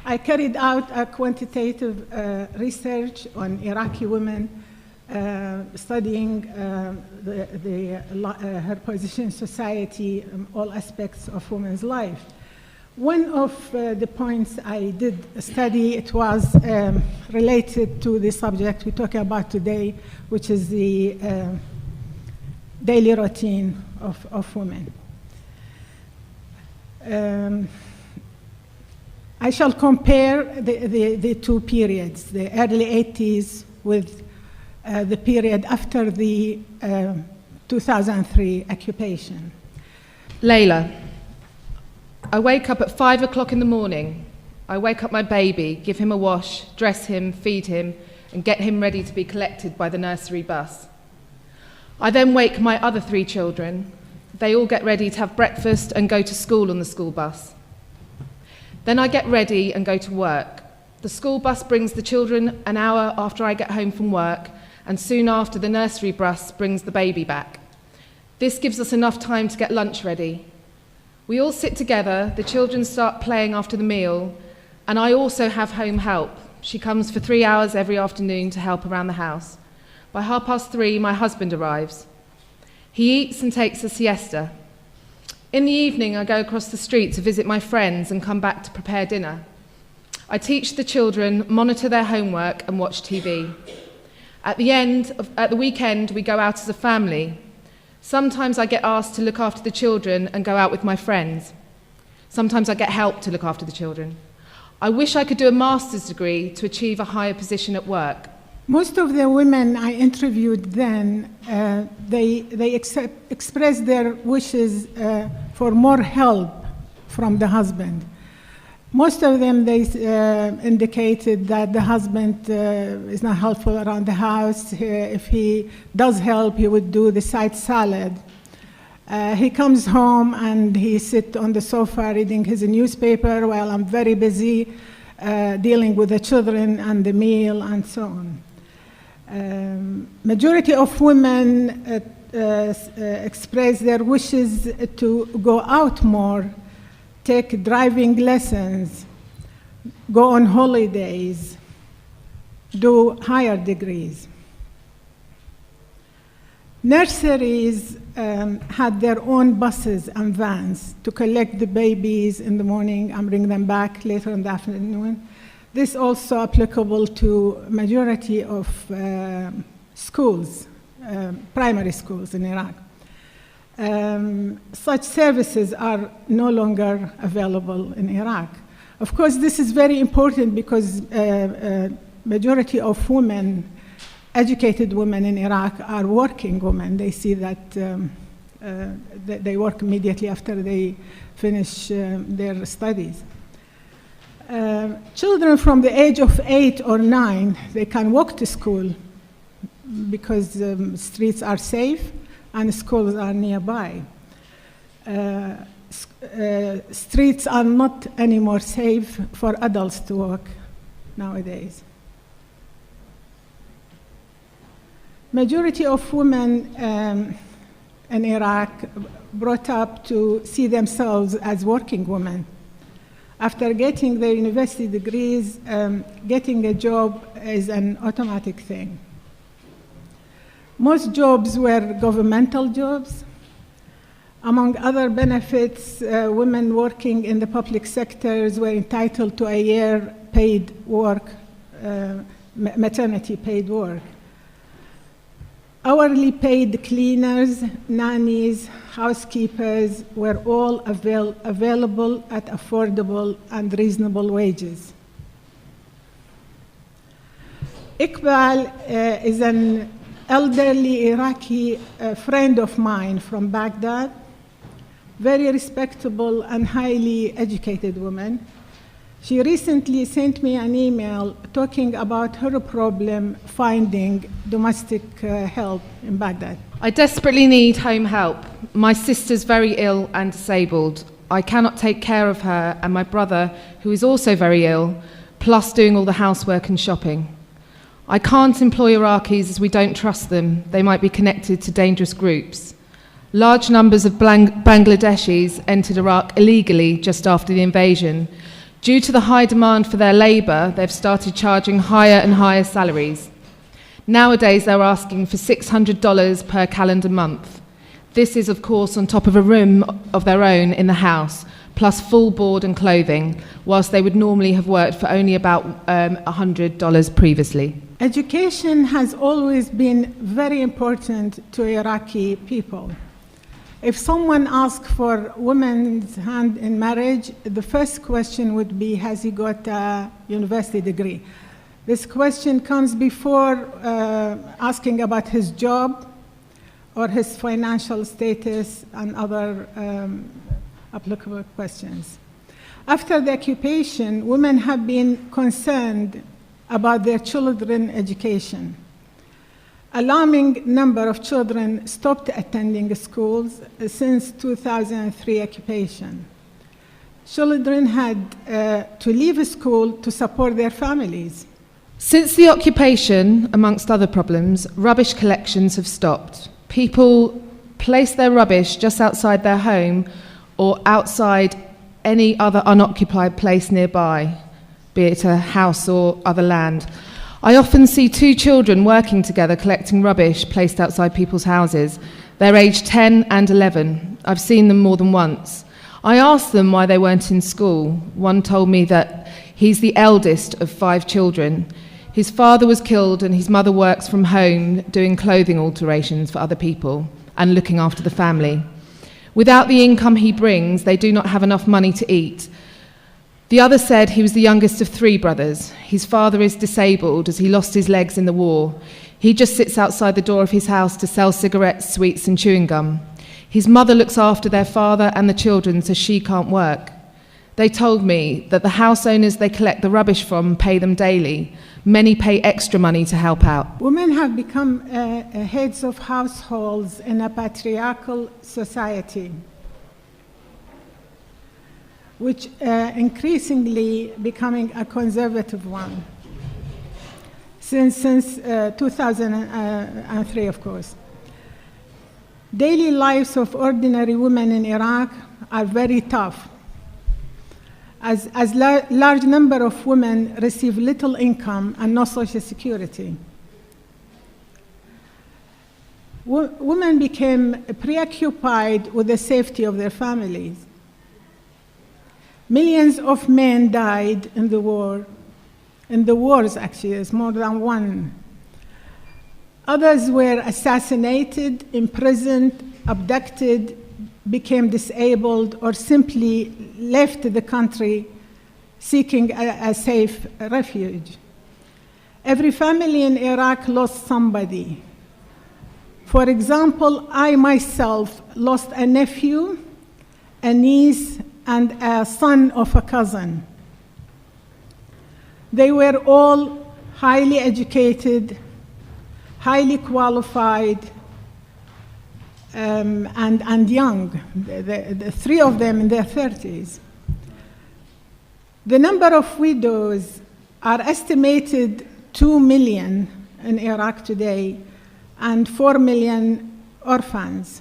I carried out a quantitative research on Iraqi women, studying her position in society, all aspects of women's life. One of the points I did study, it was related to the subject we're talking about today, which is the daily routine of women. I shall compare the two periods, the early 80s with the period after the 2003 occupation. Layla, I wake up at 5 o'clock in the morning. I wake up my baby, give him a wash, dress him, feed him, and get him ready to be collected by the nursery bus. I then wake my other 3 children. They all get ready to have breakfast and go to school on the school bus. Then I get ready and go to work. The school bus brings the children an hour after I get home from work, and soon after the nursery bus brings the baby back. This gives us enough time to get lunch ready. We all sit together, the children start playing after the meal, and I also have home help. She comes for 3 hours every afternoon to help around the house. By 3:30, my husband arrives. He eats and takes a siesta. In the evening, I go across the street to visit my friends and come back to prepare dinner. I teach the children, monitor their homework, and watch TV. At the weekend, we go out as a family. Sometimes I get asked to look after the children and go out with my friends. Sometimes I get help to look after the children. I wish I could do a master's degree to achieve a higher position at work. Most of the women I interviewed then, they expressed their wishes for more help from the husband. Most of them, they indicated that the husband is not helpful around the house. If he does help, he would do the side salad. He comes home and he sits on the sofa reading his newspaper while I'm very busy dealing with the children and the meal and so on. Majority of women express their wishes to go out more, take driving lessons, go on holidays, do higher degrees. Nurseries had their own buses and vans to collect the babies in the morning and bring them back later in the afternoon. This also applicable to majority of schools, primary schools in Iraq. Such services are no longer available in Iraq. Of course, this is very important because majority of women, educated women in Iraq, are working women. They see that they work immediately after they finish their studies. Children from the age of 8 or 9, they can walk to school because streets are safe and schools are nearby. Streets are not anymore safe for adults to walk nowadays. Majority of women in Iraq brought up to see themselves as working women. After getting their university degrees, getting a job is an automatic thing. Most jobs were governmental jobs. Among other benefits, women working in the public sectors were entitled to a year paid work, maternity paid work. Hourly paid cleaners, nannies, housekeepers were all available at affordable and reasonable wages. Iqbal is an elderly Iraqi friend of mine from Baghdad, very respectable and highly educated woman. She recently sent me an email talking about her problem finding domestic help in Baghdad. I desperately need home help. My sister's very ill and disabled. I cannot take care of her and my brother, who is also very ill, plus doing all the housework and shopping. I can't employ Iraqis as we don't trust them. They might be connected to dangerous groups. Large numbers of Bangladeshis entered Iraq illegally just after the invasion. Due to the high demand for their labour, they've started charging higher and higher salaries. Nowadays, they're asking for $600 per calendar month. This is, of course, on top of a room of their own in the house, plus full board and clothing, whilst they would normally have worked for only about $100 previously. Education has always been very important to Iraqi people. If someone asks for women's hand in marriage, the first question would be, has he got a university degree? This question comes before asking about his job or his financial status and other applicable questions. After the occupation, women have been concerned about their children's education. Alarming number of children stopped attending schools since 2003 occupation. Children had to leave school to support their families. Since the occupation, amongst other problems, rubbish collections have stopped. People place their rubbish just outside their home or outside any other unoccupied place nearby, be it a house or other land. I often see two children working together collecting rubbish placed outside people's houses. They're aged 10 and 11. I've seen them more than once. I asked them why they weren't in school. One told me that he's the eldest of 5 children. His father was killed and his mother works from home doing clothing alterations for other people and looking after the family. Without the income he brings, they do not have enough money to eat. The other said he was the youngest of 3 brothers. His father is disabled as he lost his legs in the war. He just sits outside the door of his house to sell cigarettes, sweets and chewing gum. His mother looks after their father and the children so she can't work. They told me that the house owners they collect the rubbish from pay them daily. Many pay extra money to help out. Women have become heads of households in a patriarchal society, which increasingly becoming a conservative one since 2003, of course. Daily lives of ordinary women in Iraq are very tough, as large number of women receive little income and no social security. Women became preoccupied with the safety of their families. Millions of men died in the war. In the wars, actually, there's more than one. Others were assassinated, imprisoned, abducted, became disabled, or simply left the country seeking a safe refuge. Every family in Iraq lost somebody. For example, I myself lost a nephew, a niece, and a son of a cousin. They were all highly educated, highly qualified, and young, the 3 of them in their 30s. The number of widows are estimated 2 million in Iraq today, and 4 million orphans.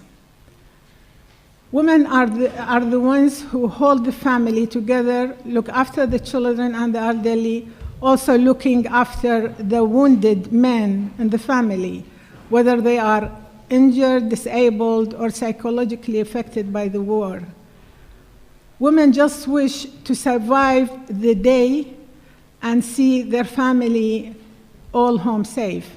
Women are the ones who hold the family together, look after the children and the elderly, also looking after the wounded men in the family, whether they are injured, disabled, or psychologically affected by the war. Women just wish to survive the day and see their family all home safe.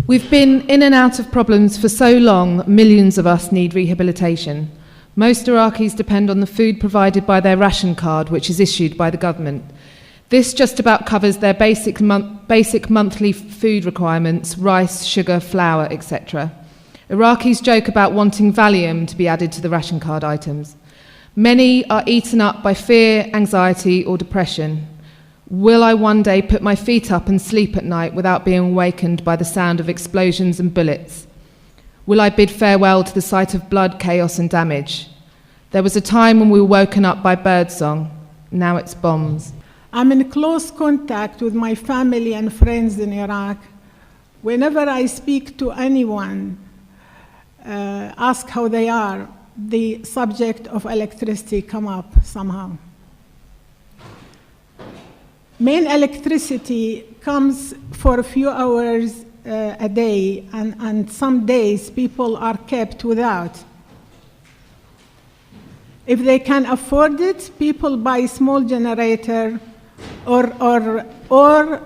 We've been in and out of problems for so long, millions of us need rehabilitation. Most Iraqis depend on the food provided by their ration card, which is issued by the government. This just about covers their basic monthly food requirements: rice, sugar, flour, etc. Iraqis joke about wanting Valium to be added to the ration card items. Many are eaten up by fear, anxiety, or depression. Will I one day put my feet up and sleep at night without being awakened by the sound of explosions and bullets? Will I bid farewell to the sight of blood, chaos, and damage? There was a time when we were woken up by birdsong. Now it's bombs. I'm in close contact with my family and friends in Iraq. Whenever I speak to anyone, ask how they are, the subject of electricity come up somehow. main electricity comes for a few hours a day, and some days people are kept without. If they can afford it, people buy small generator or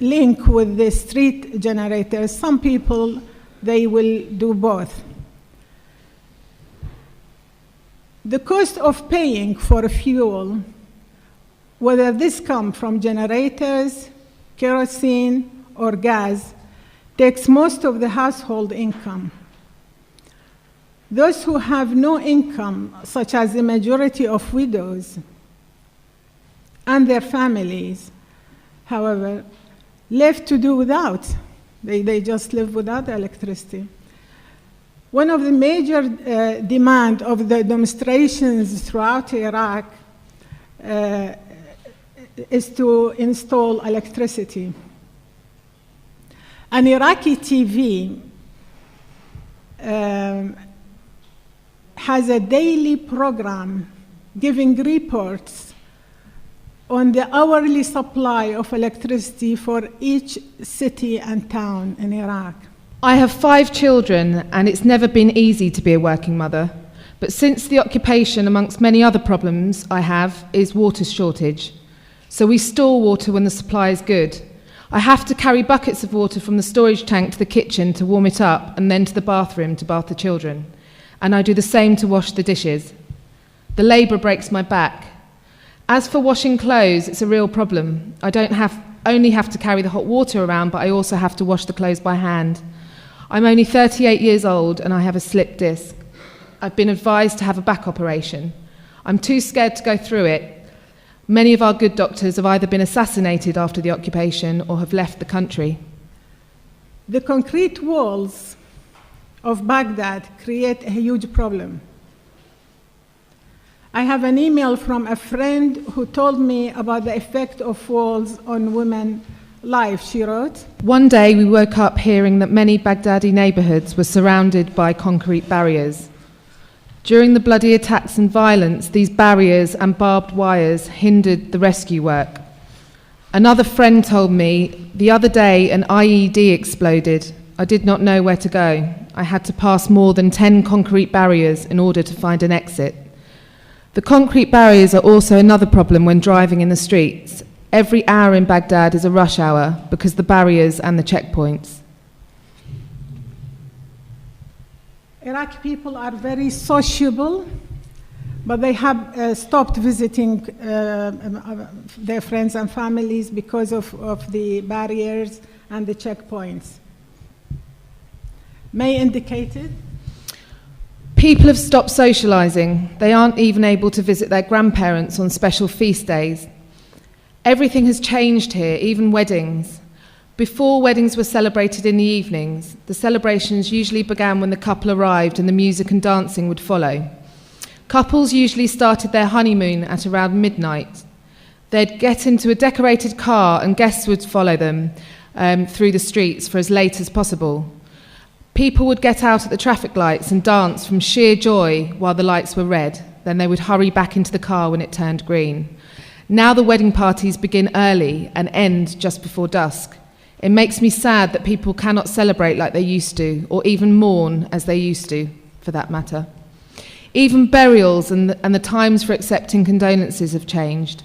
link with the street generators. Some people, they will do both. The cost of paying for fuel, whether this comes from generators, kerosene, or gas, takes most of the household income. Those who have no income, such as the majority of widows and their families, however, left to do without. They just live without electricity. One of the major demands of the demonstrations throughout Iraq is to install electricity. An Iraqi TV has a daily program giving reports on the hourly supply of electricity for each city and town in Iraq. I have 5 children, and it's never been easy to be a working mother. But since the occupation, amongst many other problems I have, is water shortage. So we store water when the supply is good. I have to carry buckets of water from the storage tank to the kitchen to warm it up, and then to the bathroom to bath the children. And I do the same to wash the dishes. The labour breaks my back. As for washing clothes, it's a real problem. I don't only have to carry the hot water around, but I also have to wash the clothes by hand. I'm only 38 years old and I have a slipped disc. I've been advised to have a back operation. I'm too scared to go through it. Many of our good doctors have either been assassinated after the occupation or have left the country. The concrete walls of Baghdad create a huge problem. I have an email from a friend who told me about the effect of walls on women's life. She wrote, "One day we woke up hearing that many Baghdadi neighbourhoods were surrounded by concrete barriers. During the bloody attacks and violence, these barriers and barbed wires hindered the rescue work. Another friend told me, the other day an IED exploded. I did not know where to go. I had to pass more than 10 concrete barriers in order to find an exit. The concrete barriers are also another problem when driving in the streets. Every hour in Baghdad is a rush hour because the barriers and the checkpoints." Iraqi people are very sociable, but they have stopped visiting their friends and families because of the barriers and the checkpoints. May indicated. People have stopped socialising. They aren't even able to visit their grandparents on special feast days. Everything has changed here, even weddings. Before weddings were celebrated in the evenings, the celebrations usually began when the couple arrived and the music and dancing would follow. Couples usually started their honeymoon at around midnight. They'd get into a decorated car and guests would follow them through the streets for as late as possible. People would get out at the traffic lights and dance from sheer joy while the lights were red. Then they would hurry back into the car when it turned green. Now the wedding parties begin early and end just before dusk. It makes me sad that people cannot celebrate like they used to, or even mourn as they used to, for that matter. Even burials and the times for accepting condolences have changed.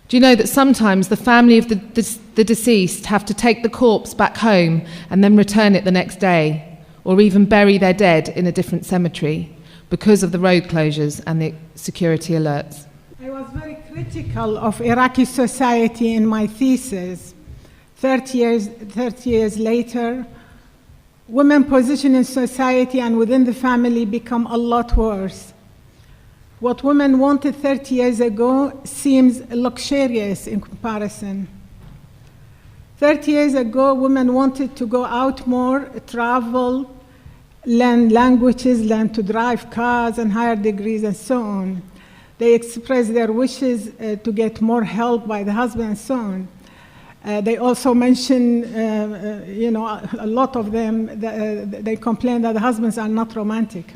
Do you know that sometimes the family of the deceased have to take the corpse back home and then return it the next day, or even bury their dead in a different cemetery because of the road closures and the security alerts? I was very critical of Iraqi society in my thesis. 30 years later, women's position in society and within the family become a lot worse. What women wanted 30 years ago seems luxurious in comparison. 30 years ago, women wanted to go out more, travel, learn languages, learn to drive cars and higher degrees and so on. They expressed their wishes to get more help by the husband and so on. They also mention, a lot of them, they complain that the husbands are not romantic.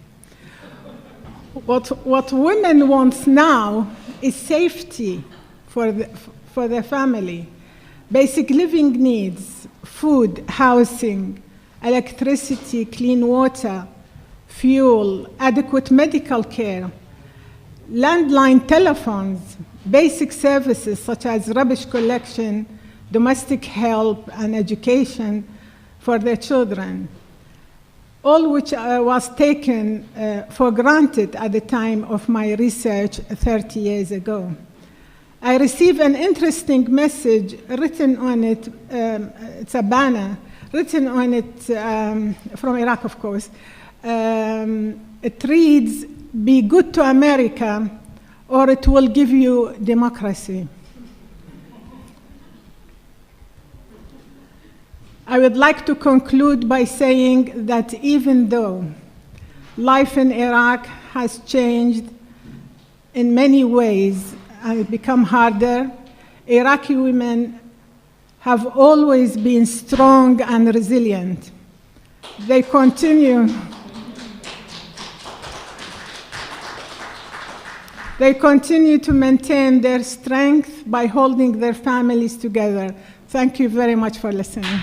What women want now is safety for the family. Basic living needs, food, housing, electricity, clean water, fuel, adequate medical care, landline telephones, basic services such as rubbish collection, domestic help, and education for their children, all which was taken for granted at the time of my research 30 years ago. I received an interesting message written on it, it's a banner, written on it from Iraq, of course. It reads, "Be good to America, or it will give you democracy." I would like to conclude by saying that even though life in Iraq has changed in many ways and it become harder, Iraqi women have always been strong and resilient. They continue to maintain their strength by holding their families together. Thank you very much for listening.